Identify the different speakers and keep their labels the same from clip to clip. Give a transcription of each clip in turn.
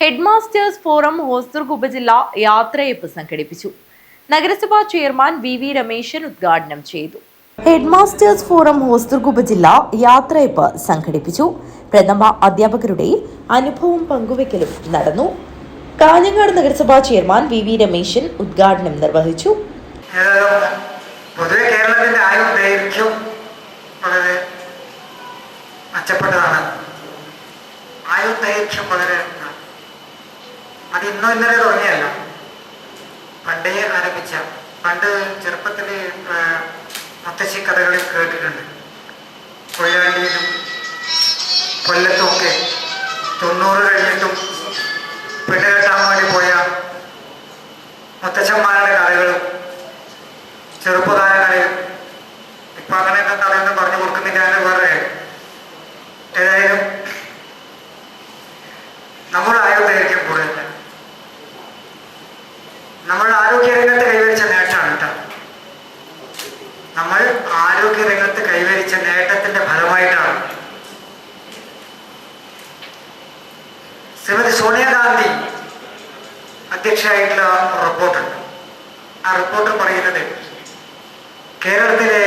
Speaker 1: Headmasters forum Hosdurg ഉപജില്ല യാത്രയയപ്പ് സംഘടിപ്പിച്ചു. നഗരസഭാ ചെയർമാൻ വി രമേശൻ ഉദ്ഘാടനം ചെയ്തു. ഹെഡ്മാസ്റ്റേഴ്സ് ഫോറം ഹോസ്ദുർഗ് ഉപജില്ല യാത്രയയപ്പ് സംഘടിപ്പിച്ചു. പ്രഥമ അധ്യാപകരുടെ അനുഭവം പങ്കുവയ്ക്കലും നടന്നു. കാഞ്ഞങ്ങാട് നഗരസഭാ ചെയർമാൻ വി രമേശൻ ഉദ്ഘാടനം നിർവഹിച്ചു.
Speaker 2: പൊതുവെ കേരളത്തിന്റെ ആയുർദൈർഘ്യം വളരെ മെച്ചപ്പെട്ടതാണ്. ആയുർദൈർഘ്യം വളരെ അത് ഇന്നോ ഇന്നലെ തുടങ്ങിയല്ല, പണ്ടേ ആരംഭിച്ച. പണ്ട് ചെറുപ്പത്തിൽ മുത്തശ്ശി കഥകളിൽ കേട്ടിട്ടുണ്ട്. കൊയിലാണ്ടിയിലും കൊല്ലത്തുമൊക്കെ 90 കഴിഞ്ഞിട്ടും പെണ്ണ് കെട്ടാൻ വേണ്ടി പോയ മുത്തച്ഛന്മാരുടെ കഥകളും ചെറുപ്പകാലങ്ങളിൽ ഇപ്പം അങ്ങനെയൊക്കെ കഥയൊന്നും പറഞ്ഞു കൊടുക്കുന്നില്ല എന്ന് പറയാം. ഏതായാലും നമ്മുടെ ആയുർദൈർഘ്യം കൂടുതലില്ല. നമ്മൾ ആരോഗ്യരംഗത്ത് കൈവരിച്ച നേട്ടമാണ് കേട്ടോ. നമ്മൾ ആരോഗ്യരംഗത്ത് കൈവരിച്ച നേട്ടത്തിന്റെ ഫലമായിട്ടാണ് ശ്രീമതി സോണിയാഗാന്ധി അധ്യക്ഷയായിട്ടുള്ള റിപ്പോർട്ടുണ്ട്. ആ റിപ്പോർട്ട് പറയുന്നത് കേരളത്തിലെ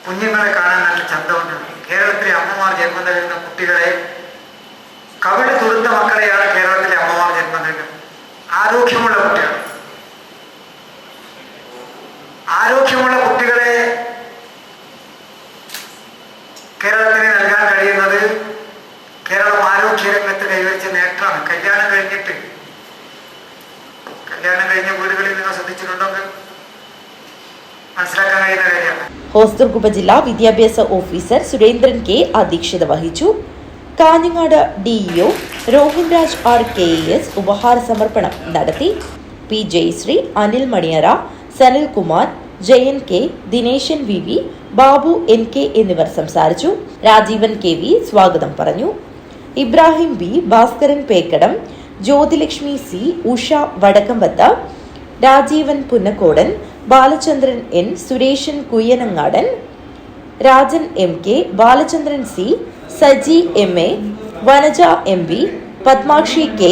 Speaker 2: കുഞ്ഞുങ്ങളെ കാണാൻ നല്ല ചന്തമുണ്ട്. കേരളത്തിലെ അമ്മമാർ ജന്മം നൽകുന്ന കുട്ടികളെ, കവിള് തുടുത്ത മക്കളെയാണ് കേരളത്തിലെ അമ്മമാർ ജന്മം നൽകുന്നത്. ആരോഗ്യമുള്ള കുട്ടികൾ, ആരോഗ്യമുള്ള കുട്ടികളെ കേരളത്തിന് നൽകാൻ കഴിയുന്നത് കേരളം ആരോഗ്യരംഗത്ത് കൈവരിച്ച നേട്ടമാണ്. കല്യാണം കഴിഞ്ഞ വീടുകളിൽ നിങ്ങൾ ശ്രദ്ധിച്ചിട്ടുണ്ടെങ്കിൽ മനസ്സിലാക്കാൻ കഴിയുന്ന കാര്യമാണ്.
Speaker 1: ഹോസ്ദുർഗ് ഉപജില്ലാ വിദ്യാഭ്യാസ ഓഫീസർ സുരേന്ദ്രൻ കെ അധ്യക്ഷത വഹിച്ചു. കാഞ്ഞങ്ങാട് ഡിഇഒ രോഹിൻരാജ് RKAS ഉപഹാര സമർപ്പണം നടത്തി. P Jayashree, Anil Maniyara, Sanilkumar, Jayan K, Dineshan VV, Babu NK എന്നിവർ സംസാരിച്ചു. രാജീവൻ KV സ്വാഗതം പറഞ്ഞു. Ibrahim B, Bhaskaran Pekkadam, Jyothilakshmi C, Usha വടക്കമ്പത്ത്, Rajeevan Punnakkodan, Balachandran N, Sureshan കുയ്യനങ്ങാടൻ, Rajan MK, Balachandran C, Saji MA, Vanaja MV, Padmakshi K,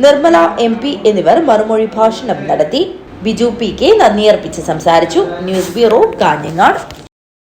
Speaker 1: Nirmala MP എന്നിവർ മറുമൊഴി ഭാഷണം നടത്തി. ബിജു PK നന്ദിയർപ്പിച്ച് സംസാരിച്ചു. News bureau, Kanhangad.